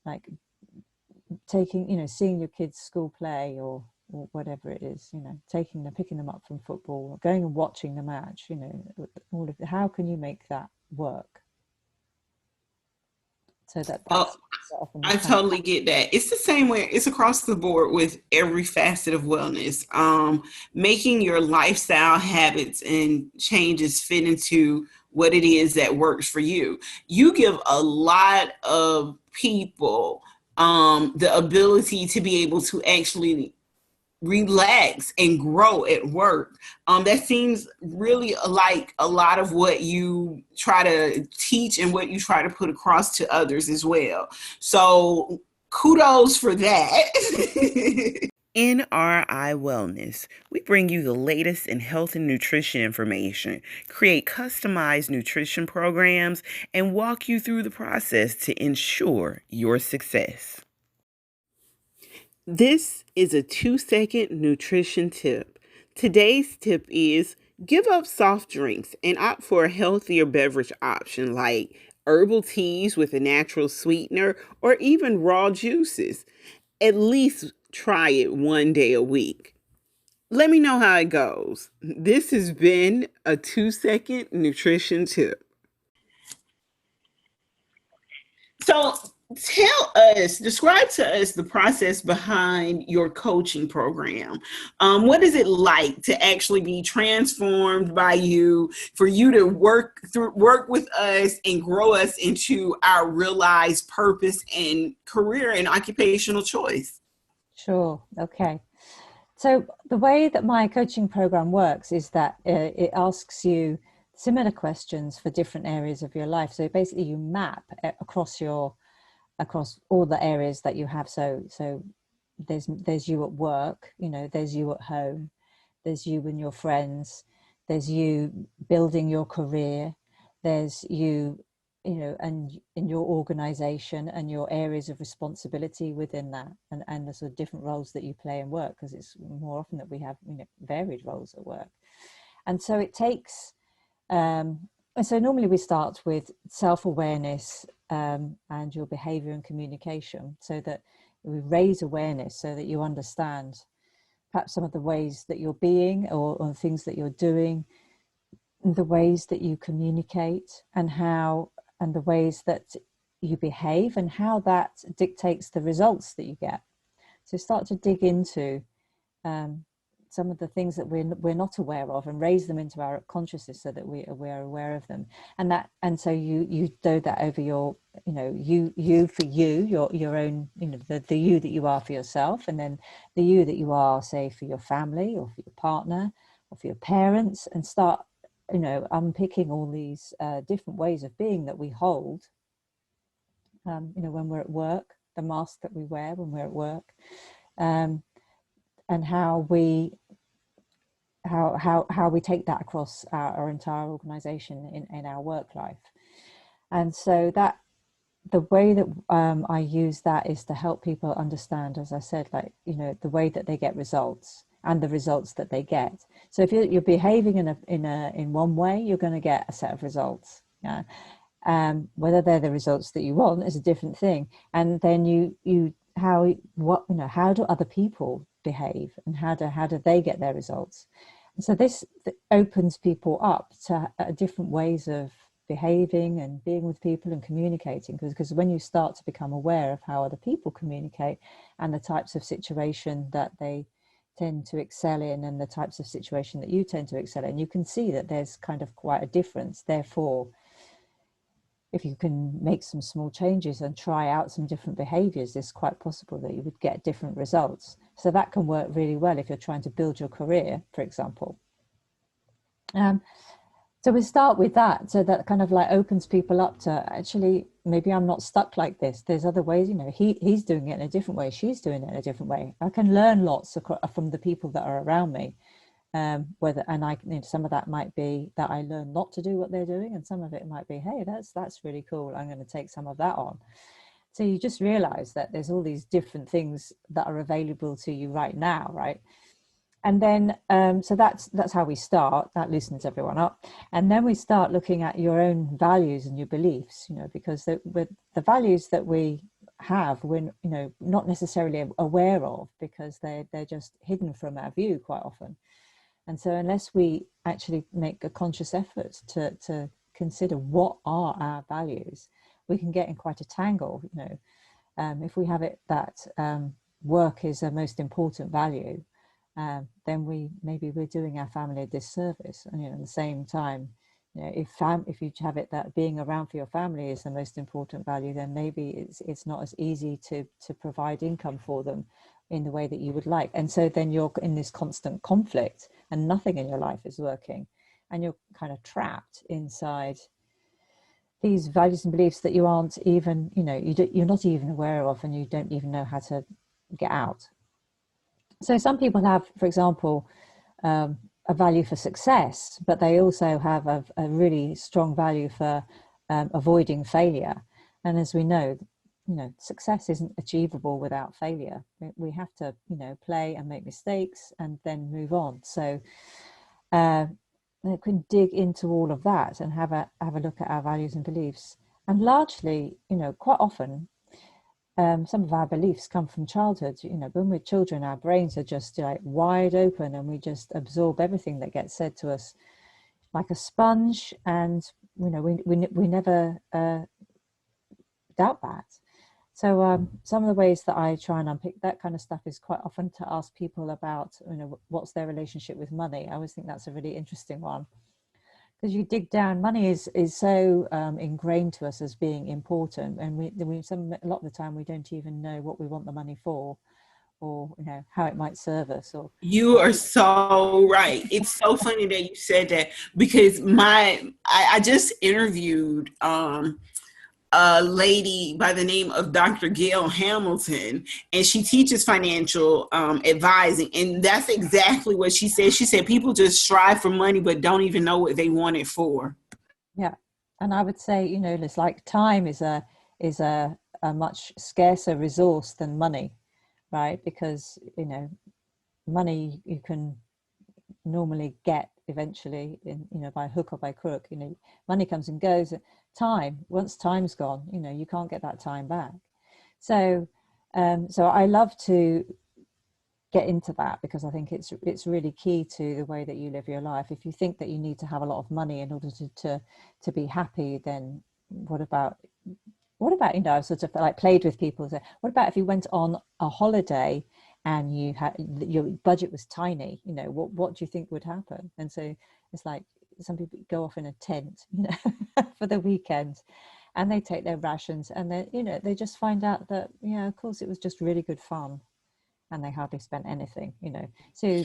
like taking, seeing your kids school play, or whatever it is, picking them up from football, or going and watching the match, all of it. How can you make that work so that Oh, that's often the I kind of. totally get that. It's the same way, it's across the board with every facet of wellness. Making your lifestyle habits and changes fit into what it is that works for you. You give a lot of people the ability to be able to actually relax and grow at work. That seems really like a lot of what you try to teach and what you try to put across to others as well. So kudos for that. NRI Wellness. We bring you the latest in health and nutrition information, create customized nutrition programs, and walk you through the process to ensure your success. This is a 2-second nutrition tip. Today's tip is give up soft drinks and opt for a healthier beverage option like herbal teas with a natural sweetener or even raw juices. At least try it one day a week. Let me know how it goes. This has been a 2-second nutrition tip. So describe to us the process behind your coaching program. What is it like to actually be transformed by you, for you to work with us and grow us into our realized purpose and career and occupational choice? Sure. Okay. So the way that my coaching program works is that it asks you similar questions for different areas of your life. So basically you map across all the areas that you have. So there's you at work, there's you at home, there's you and your friends, there's you building your career, there's you, and in your organization and your areas of responsibility within that, and the sort of different roles that you play in work, because it's more often that we have, varied roles at work. And so it takes, and so normally we start with self-awareness, and your behavior and communication, so that we raise awareness so that you understand perhaps some of the ways that you're being, or things that you're doing, the ways that you communicate, and the ways that you behave, and how that dictates the results that you get. So start to dig into some of the things that we're not aware of, and raise them into our consciousness so that we are aware of them. And so you do that over your, you for you, your own, the you that you are for yourself, and then the you that you are, say, for your family or for your partner or for your parents, and start, unpicking all these different ways of being that we hold, when we're at work, the mask that we wear when we're at work, and how we take that across our entire organization in our work life. And so that the way that I use that is to help people understand, as I said, like, the way that they get results and the results that they get. So if you're behaving in one way, you're going to get a set of results. Yeah. Whether they're the results that you want is a different thing. And then how do other people behave, and how do they get their results? And so this opens people up to different ways of behaving and being with people and communicating, because when you start to become aware of how other people communicate and the types of situation that they tend to excel in and the types of situation that you tend to excel in, you can see that there's kind of quite a difference. Therefore, if you can make some small changes and try out some different behaviors, it's quite possible that you would get different results. So that can work really well if you're trying to build your career, for example. So we start with that. So that kind of like opens people up to, actually, maybe I'm not stuck like this. There's other ways, you know, he's doing it in a different way. She's doing it in a different way. I can learn lots from the people that are around me. Some of that might be that I learn not to do what they're doing, and some of it might be, hey, that's really cool, I'm going to take some of that on. So you just realize that there's all these different things that are available to you right now, right? And then so that's how we start. That loosens everyone up, and then we start looking at your own values and your beliefs, you know, because with the values that we have, we're, you know, not necessarily aware of, because they're just hidden from our view quite often. And so unless we actually make a conscious effort to consider what are our values, we can get in quite a tangle. You know, if we have it that work is a most important value, then we're doing our family a disservice. And, you know, at the same time, you know, if you have it that being around for your family is the most important value, then maybe it's not as easy to provide income for them in the way that you would like. And so then you're in this constant conflict and nothing in your life is working, and you're kind of trapped inside these values and beliefs that you aren't even, you know, you're not even aware of, and you don't even know how to get out. So some people have, for example, a value for success, but they also have a really strong value for avoiding failure. And as we know, you know, success isn't achievable without failure. We have to, you know, play and make mistakes and then move on. So we can dig into all of that and have a look at our values and beliefs. And largely, you know, quite often, some of our beliefs come from childhood. You know, when we're children, our brains are just like wide open, and we just absorb everything that gets said to us like a sponge. And, you know, we never doubt that. So some of the ways that I try and unpick that kind of stuff is quite often to ask people about, you know, what's their relationship with money. I always think that's a really interesting one, because you dig down, money is so ingrained to us as being important, and a lot of the time we don't even know what we want the money for, or, you know, how it might serve us. Or you are so right. It's so funny that you said that, because I just interviewed a lady by the name of Dr. Gail Hamilton, and she teaches financial advising. And that's exactly what she said. She said people just strive for money, but don't even know what they want it for. Yeah. And I would say, you know, it's like time is a much scarcer resource than money, right? Because, you know, money you can normally get eventually, you know, by hook or by crook. You know, money comes and goes. Time, once time's gone, you know, you can't get that time back. So so I love to get into that, because I think it's really key to the way that you live your life. If you think that you need to have a lot of money in order to be happy, then what about, you know, I've sort of like played with people. So what about if you went on a holiday and you had, your budget was tiny, you know, what do you think would happen? And so it's like, some people go off in a tent, you know, for the weekend, and they take their rations, and then, you know, they just find out that, yeah, of course it was just really good fun, and they hardly spent anything, you know. So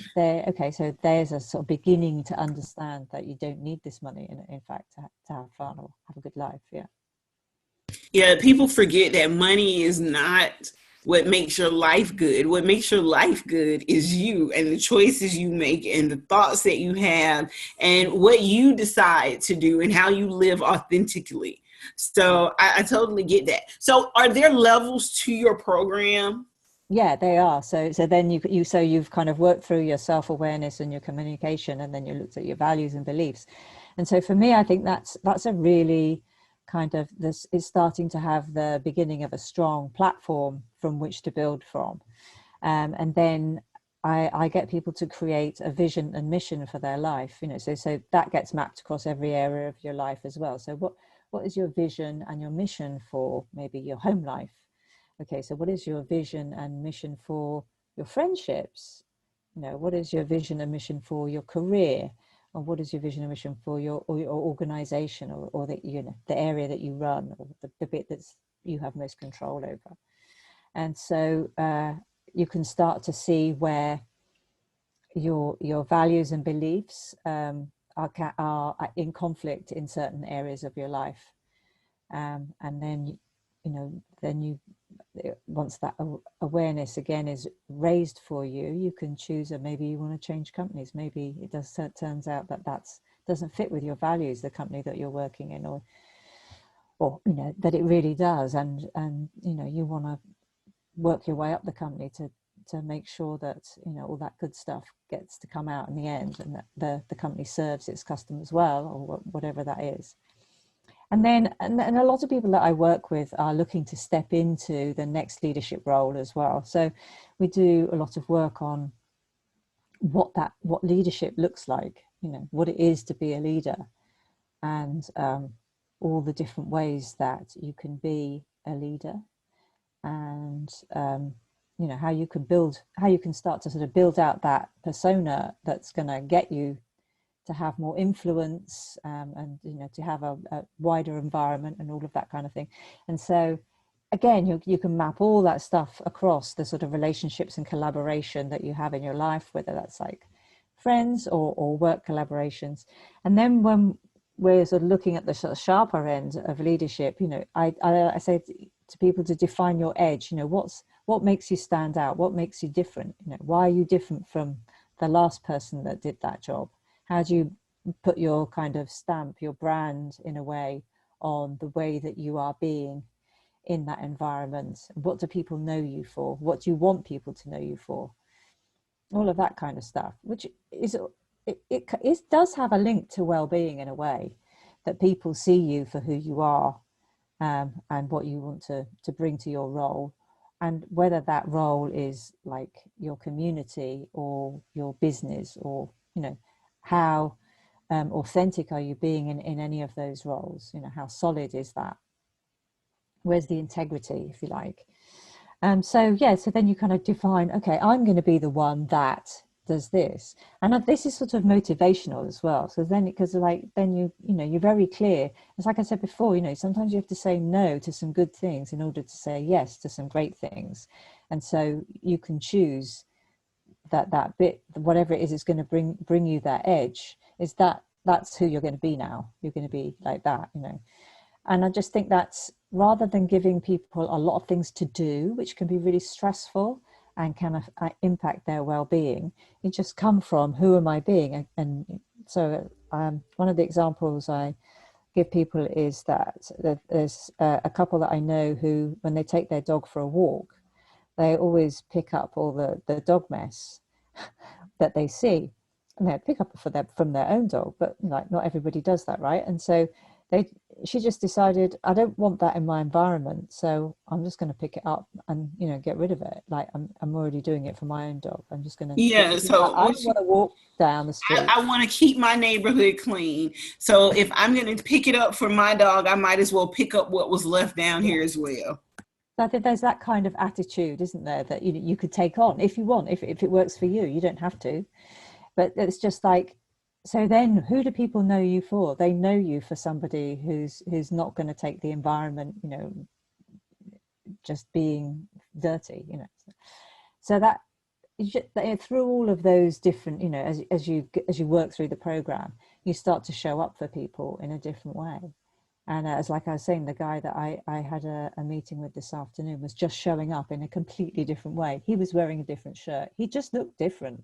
so there's a sort of beginning to understand that you don't need this money, in fact, to have fun or have a good life. Yeah, people forget that money is not what makes your life good. What makes your life good is you, and the choices you make, and the thoughts that you have, and what you decide to do, and how you live authentically. So I totally get that. So are there levels to your program? Yeah, they are. So then you've kind of worked through your self-awareness and your communication, and then you looked at your values and beliefs. And so for me, I think that's a really kind of, this is starting to have the beginning of a strong platform from which to build from. And then I get people to create a vision and mission for their life, you know, so that gets mapped across every area of your life as well. So what is your vision and your mission for maybe your home life? Okay, so what is your vision and mission for your friendships, You know, what is your vision and mission for your career? Or what is your vision and mission for your organization, or the, you know, the area that you run, or the bit that's you have most control over? And so you can start to see where your values and beliefs are in conflict in certain areas of your life, and then then you once that awareness again is raised for you, you can choose, or maybe you want to change companies. Maybe it turns out that doesn't fit with your values, the company that you're working in, or you know that it really does, and you know you want to work your way up the company to make sure that you know all that good stuff gets to come out in the end, and that the company serves its customers well, or whatever that is. And then and a lot of people that I work with are looking to step into the next leadership role as well. So we do a lot of work on what leadership looks like, you know, what it is to be a leader, and all the different ways that you can be a leader, and you know how you can start to sort of build out that persona that's going to get you to have more influence, and you know to have a wider environment and all of that kind of thing. And so again, you can map all that stuff across the sort of relationships and collaboration that you have in your life, whether that's like friends or work collaborations. And then when we're sort of looking at the sort of sharper end of leadership, you know, I say to people to define your edge. You know, what makes you stand out? What makes you different? You know, why are you different from the last person that did that job? How do you put your kind of stamp, your brand in a way on the way that you are being in that environment? What do people know you for? What do you want people to know you for? All of that kind of stuff, which is, it does have a link to well-being in a way, that people see you for who you are, and what you want to bring to your role. And whether that role is like your community or your business, or, you know, how authentic are you being in any of those roles? You know, how solid is that? Where's the integrity, if you like? So then you kind of define, okay, I'm going to be the one that does this, and this is sort of motivational as well. So then, because like then you know you're very clear. It's like I said before, you know, sometimes you have to say no to some good things in order to say yes to some great things, and so you can choose that bit, whatever it is going to bring you that edge. Is that's who you're going to be now. You're going to be like that, you know. And I just think that's, rather than giving people a lot of things to do, which can be really stressful and can impact their well-being, you just come from, who am I being? And so one of the examples I give people is that there's a couple that I know who, when they take their dog for a walk, they always pick up all the dog mess that they see, and they pick up from their own dog, but like not everybody does that, right? And so she just decided, I don't want that in my environment, so I'm just going to pick it up and, you know, get rid of it. Like I'm already doing it for my own dog. I'm just going to, Yeah, so I don't want to walk down the street. I want to keep my neighborhood clean. So if I'm going to pick it up for my dog, I might as well pick up what was left down here as well. So I think there's that kind of attitude, isn't there, that you could take on if you want, if it works for you. You don't have to, but it's just like, so then who do people know you for? They know you for somebody who's not going to take the environment, you know, just being dirty, you know. So that through all of those different, you know, as you work through the program, you start to show up for people in a different way. And as like I was saying, the guy that I had a meeting with this afternoon was just showing up in a completely different way. He was wearing a different shirt. He just looked different.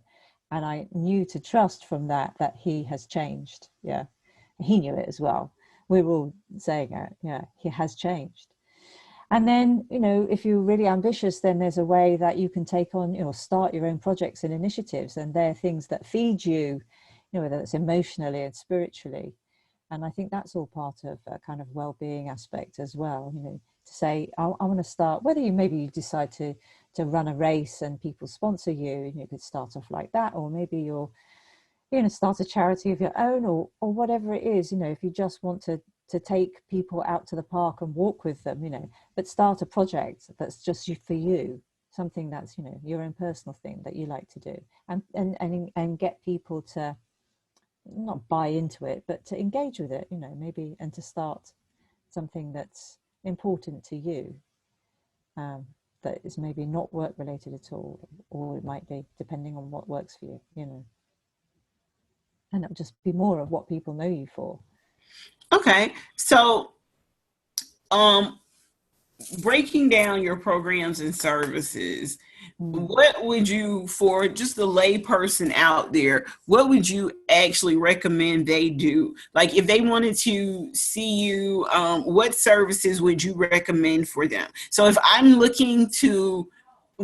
And I knew to trust from that he has changed. Yeah. He knew it as well. We were all saying it. Yeah, he has changed. And then, you know, if you're really ambitious, then there's a way that you can take on, you know, start your own projects and initiatives. And they're things that feed you, you know, whether it's emotionally and spiritually. And I think that's all part of a kind of well-being aspect as well, you know, to say, I want to start, whether you decide to run a race and people sponsor you, and you could start off like that, or maybe you're, you know, start a charity of your own, or whatever it is, you know, if you just want to take people out to the park and walk with them, you know, but start a project that's just for you, something that's, you know, your own personal thing that you like to do, and get people to not buy into it, but to engage with it, you know, maybe, and to start something that's important to you, that is maybe not work related at all, or it might be, depending on what works for you, you know, and it'll just be more of what people know you for. Okay, so breaking down your programs and services, what would you, for just the lay person out there, what would you actually recommend they do? Like if they wanted to see you, what services would you recommend for them? So if I'm looking to,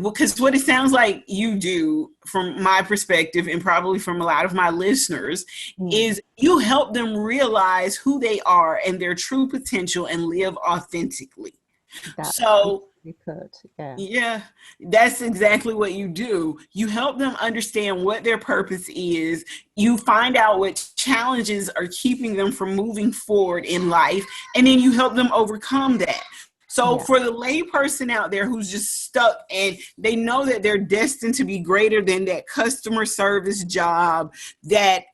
because what it sounds like you do from my perspective, and probably from a lot of my listeners, is you help them realize who they are and their true potential and live authentically. So you could, yeah, that's exactly what you do. You help them understand what their purpose is. You find out what challenges are keeping them from moving forward in life, and then you help them overcome that. So for the lay person out there who's just stuck and they know that they're destined to be greater than that customer service job, that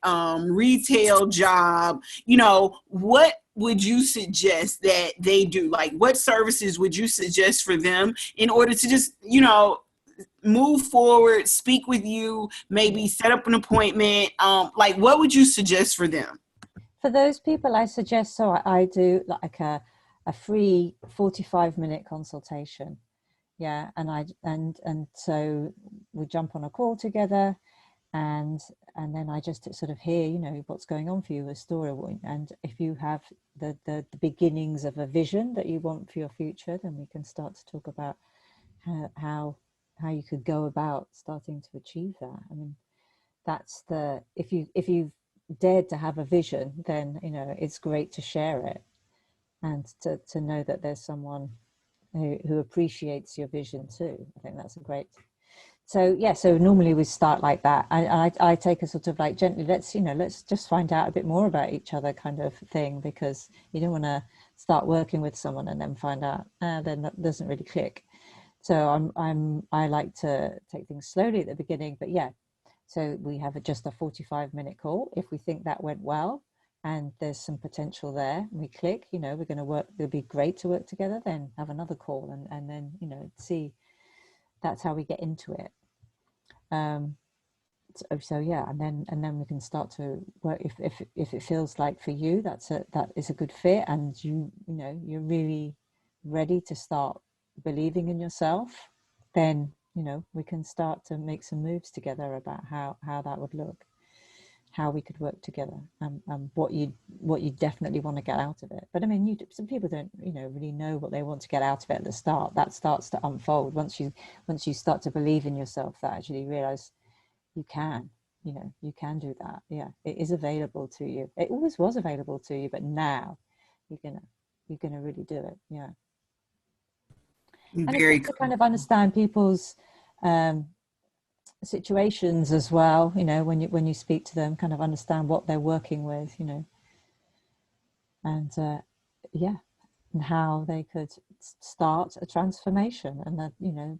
retail job, you know, what would you suggest that they do? Like, what services would you suggest for them in order to just, you know, move forward, speak with you, maybe set up an appointment? Like, what would you suggest for them? For those people, I suggest, so I do like a free 45-minute consultation. Yeah. And so we jump on a call together, and then I just sort of hear, you know, what's going on for you, a story. And if you have the beginnings of a vision that you want for your future, then we can start to talk about how you could go about starting to achieve that. I mean, that's if you've dared to have a vision, then, you know, it's great to share it, and to know that there's someone who appreciates your vision too. I think that's a great. So so normally we start like that. I take a sort of like gently, let's just find out a bit more about each other kind of thing, because you don't want to start working with someone and then find out then that doesn't really click. So I like to take things slowly at the beginning, but so we have just a 45-minute call. If we think that went well and there's some potential there, we click, you know, we're going to work, it'll be great to work together, then have another call, and then, you know, see. That's how we get into it. So and then we can start to work. If it feels like for you that is a good fit, and you know you're really ready to start believing in yourself, then, you know, we can start to make some moves together about how that would look, how we could work together, and what you definitely want to get out of it. But I mean, some people don't, you know, really know what they want to get out of it at the start. That starts to unfold once you start to believe in yourself, that actually realize you can, you know, you can do that. Yeah, it is available to you. It always was available to you, but now you're gonna really do it. Yeah. And Very it's to kind of understand people's situations as well, you know, when you speak to them, kind of understand what they're working with, you know, and and how they could start a transformation, and that, you know,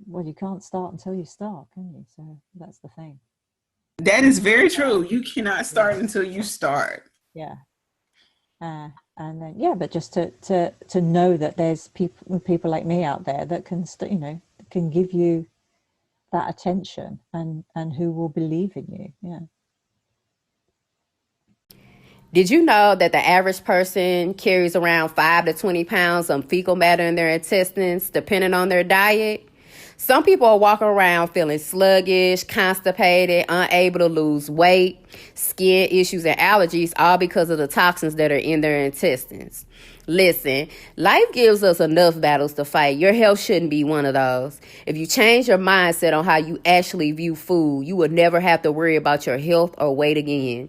you can't start until you start, can you? So that's the thing. That is very true. You cannot start until you start. Yeah. And then but just to know that there's people like me out there that can you know, can give you that attention, and who will believe in you. Yeah. Did you know that the average person carries around 5 to 20 pounds of fecal matter in their intestines, depending on their diet? Some people are walking around feeling sluggish, constipated, unable to lose weight, skin issues, and allergies, all because of the toxins that are in their intestines. Listen, life gives us enough battles to fight. Your health shouldn't be one of those. If you change your mindset on how you actually view food, you will never have to worry about your health or weight again.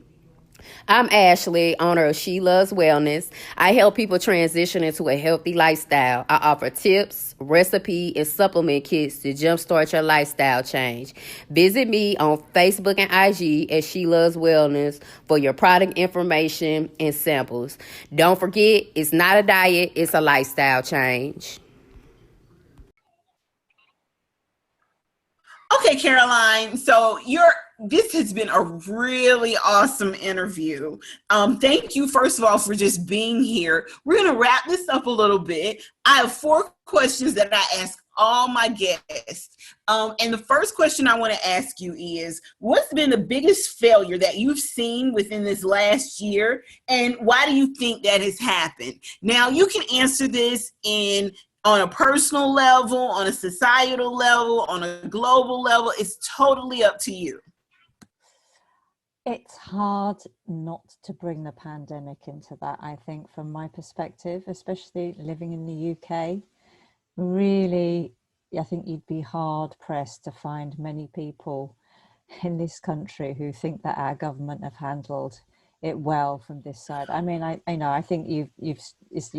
I'm Ashley, owner of She Loves Wellness. I help people transition into a healthy lifestyle. I offer tips, recipe, and supplement kits to jumpstart your lifestyle change. Visit me on Facebook and IG at She Loves Wellness for your product information and samples. Don't forget, it's not a diet, it's a lifestyle change. Okay, Caroline. So this has been a really awesome interview. Thank you, first of all, for just being here. We're going to wrap this up a little bit. I have 4 questions that I ask all my guests. And the first question I want to ask you is, what's been the biggest failure that you've seen within this last year? And why do you think that has happened? Now, you can answer this on a personal level, on a societal level, on a global level. It's totally up to you. It's hard not to bring the pandemic into that, I think, from my perspective, especially living in the UK. Really, I think you'd be hard pressed to find many people in this country who think that our government have handled it well from this side. I mean, I think you've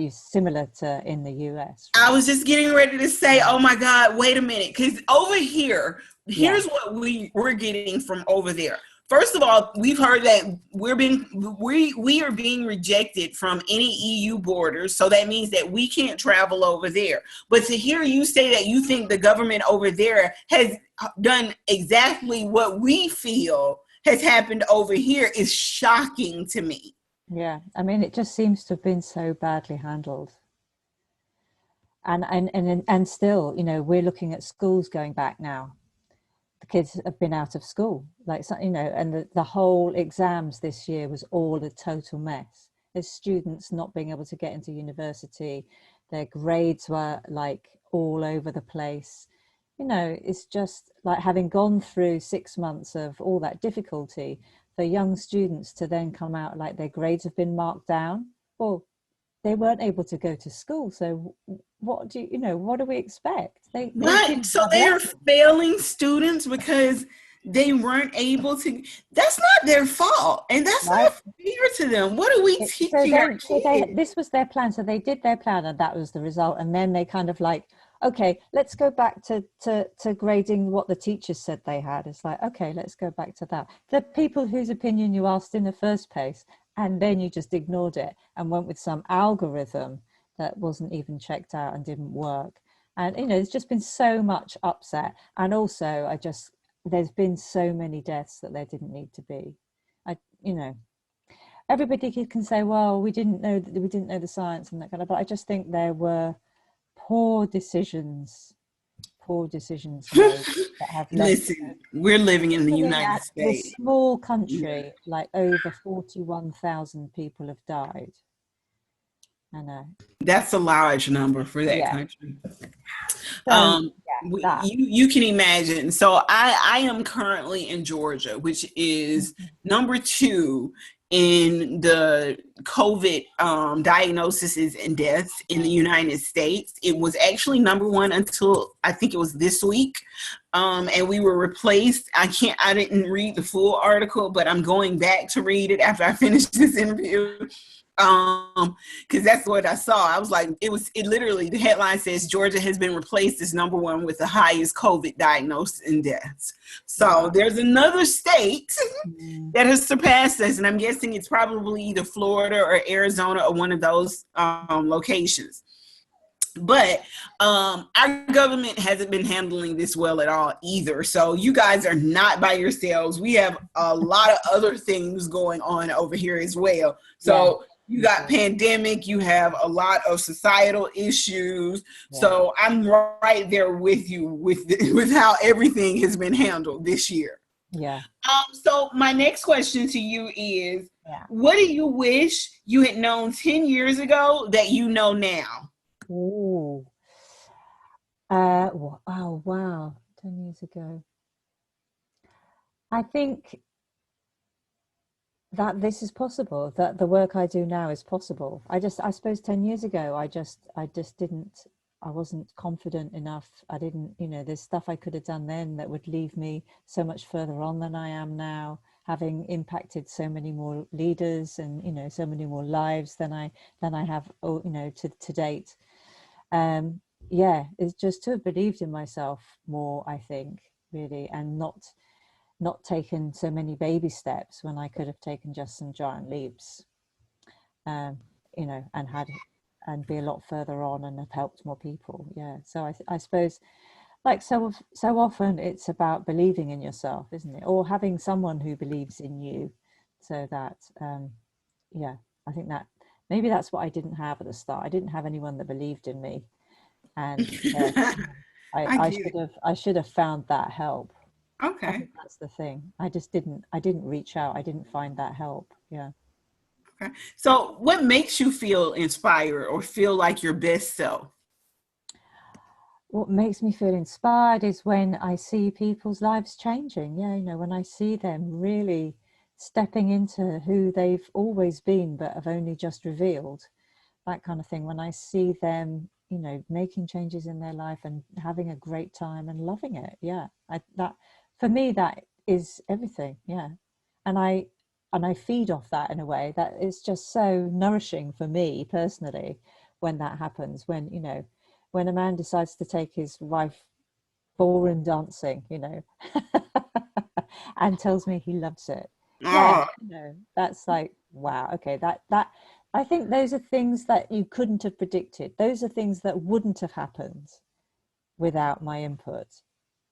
similar to in the US. Right? I was just getting ready to say, oh my God, wait a minute, because over here's what we're getting from over there. First of all, we've heard that we are being rejected from any EU borders, so that means that we can't travel over there. But to hear you say that you think the government over there has done exactly what we feel has happened over here is shocking to me. Yeah, I mean, it just seems to have been so badly handled. And still, you know, we're looking at schools going back now. The kids have been out of school, you know, and the whole exams this year was all a total mess. There's students not being able to get into university. Their grades were like all over the place. You know, it's just like having gone through 6 months of all that difficulty for young students to then come out like their grades have been marked down. Well, they weren't able to go to school. So what do we expect? Right. So they're failing students because they weren't able to. That's not their fault. And that's not fair to them. What are we teaching our kids? This was their plan. So they did their plan and that was the result. And then they kind of like, okay, let's go back to grading what the teachers said they had. It's like, okay, let's go back to that. The people whose opinion you asked in the first place, and then you just ignored it and went with some algorithm that wasn't even checked out and didn't work. And, you know, there's just been so much upset. And also, there's been so many deaths that there didn't need to be. Everybody can say, well, we didn't know the science and that kind of, but I just think there were poor decisions made that have Listen, we're living in the United States. This small country, like over 41,000 people have died. I know. That's a large number for that country. So, you can imagine. So I am currently in Georgia, which is number 2 in the COVID diagnoses and deaths in the United States. It was actually number 1 until I think it was this week. And we were replaced. I didn't read the full article, but I'm going back to read it after I finish this interview. Because that's what I saw. I was like, it literally, the headline says Georgia has been replaced as number 1 with the highest COVID diagnosis and deaths. So there's another state that has surpassed us, and I'm guessing it's probably either Florida or Arizona or one of those locations. But our government hasn't been handling this well at all either. So you guys are not by yourselves. We have a lot of other things going on over here as well. So you got pandemic, you have a lot of societal issues. Yeah. So I'm right there with you with how everything has been handled this year. Yeah. So my next question to you is, what do you wish you had known 10 years ago that you know now? Oh, wow. 10 years ago. I think that this is possible, that the work I do now is possible. I suppose 10 years ago, I wasn't confident enough. I didn't, there's stuff I could have done then that would leave me so much further on than I am now, having impacted so many more leaders and, so many more lives than I have, to date. It's just to have believed in myself more, I think, really, and not taken so many baby steps when I could have taken just some giant leaps, and be a lot further on and have helped more people. Yeah. So I suppose like so often it's about believing in yourself, isn't it? Or having someone who believes in you, so that yeah, I think that maybe that's what I didn't have at the start. I didn't have anyone that believed in me, and I I get it. I should have found that help. I Okay. think that's the thing. I didn't reach out. I didn't find that help. Yeah. Okay. So, what makes you feel inspired or feel like your best self? What makes me feel inspired is when I see people's lives changing. Yeah, when I see them really stepping into who they've always been but have only just revealed, that kind of thing. When I see them, making changes in their life and having a great time and loving it. Yeah, that for me, that is everything. Yeah, and I feed off that in a way that is just so nourishing for me personally when that happens. When a man decides to take his wife ballroom dancing, and tells me he loves it. Yeah, Oh, that's like, wow, okay, that I think those are things that you couldn't have predicted. Those are things that wouldn't have happened without my input.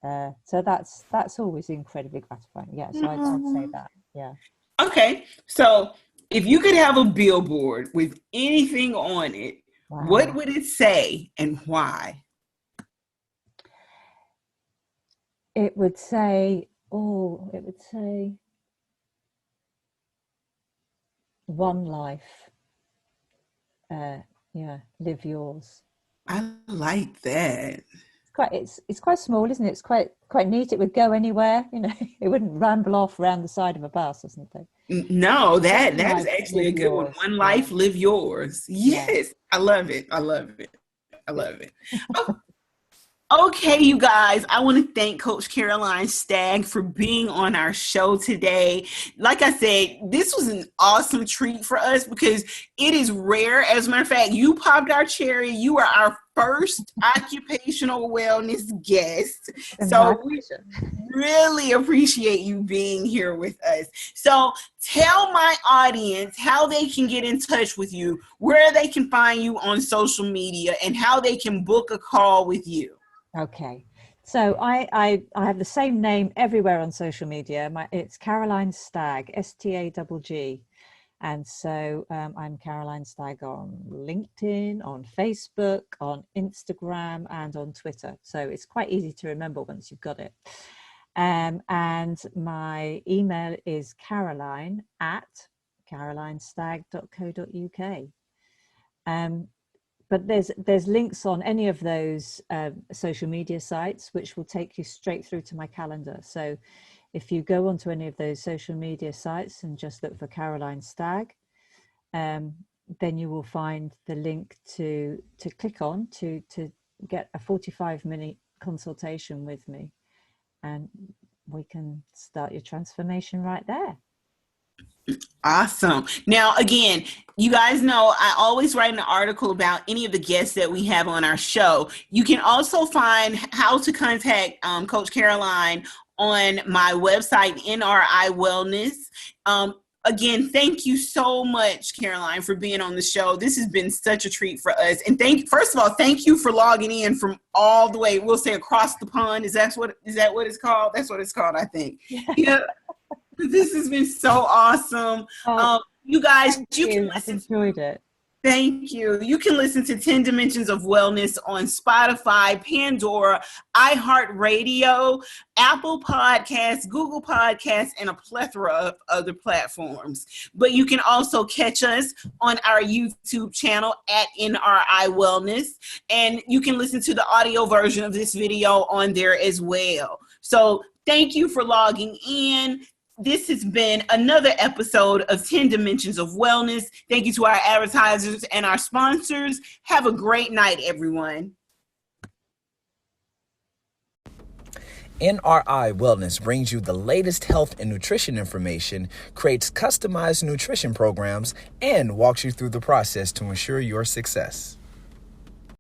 So that's always incredibly gratifying. Yeah, so I'd say that. Yeah. okay. So, if you could have a billboard with anything on it, what Wow. would it say and why? It would say, oh, it would say one life. Yeah, live yours. I like that. It's quite small, isn't it? It's quite neat. It would go anywhere, it wouldn't ramble off around the side of a bus or something. No, that One that is life, actually live a good one. yours. One Yeah, life, live yours. yeah. Yes, I love it. I love it. I Good. love it. Okay, you guys, I want to thank Coach Caroline Stagg for being on our show today. Like I said, this was an awesome treat for us because it is rare. As a matter of fact, you popped our cherry. You are our first occupational wellness guest. My So we pleasure. really appreciate you being here with us. So tell my audience how they can get in touch with you, where they can find you on social media, and how they can book a call with you. Okay. So I have the same name everywhere on social media. It's Caroline Stagg, Stagg. And so I'm Caroline Stagg on LinkedIn, on Facebook, on Instagram, and on Twitter. So it's quite easy to remember once you've got it. And my email is caroline@carolinestagg.co.uk. But there's links on any of those social media sites which will take you straight through to my calendar. So if you go onto any of those social media sites and just look for Caroline Stagg, then you will find the link to click on to get a 45-minute consultation with me, and we can start your transformation right there. Awesome. Now, again, you guys know I always write an article about any of the guests that we have on our show. You can also find how to contact Coach Caroline on my website, NRI Wellness. Again, thank you so much, Caroline, for being on the show. This has been such a treat for us. And first of all, thank you for logging in from all the way, we'll say across the pond. Is that what it's called? That's what it's called, I think. Yeah. This has been so awesome. You guys, you can I've listen. enjoyed it. Thank you. You can listen to 10 Dimensions of Wellness on Spotify, Pandora, iHeartRadio, Apple Podcasts, Google Podcasts, and a plethora of other platforms. But you can also catch us on our YouTube channel at NRI Wellness, and you can listen to the audio version of this video on there as well. So thank you for logging in. This has been another episode of 10 Dimensions of Wellness. Thank you to our advertisers and our sponsors. Have a great night, everyone. NRI Wellness brings you the latest health and nutrition information, creates customized nutrition programs, and walks you through the process to ensure your success.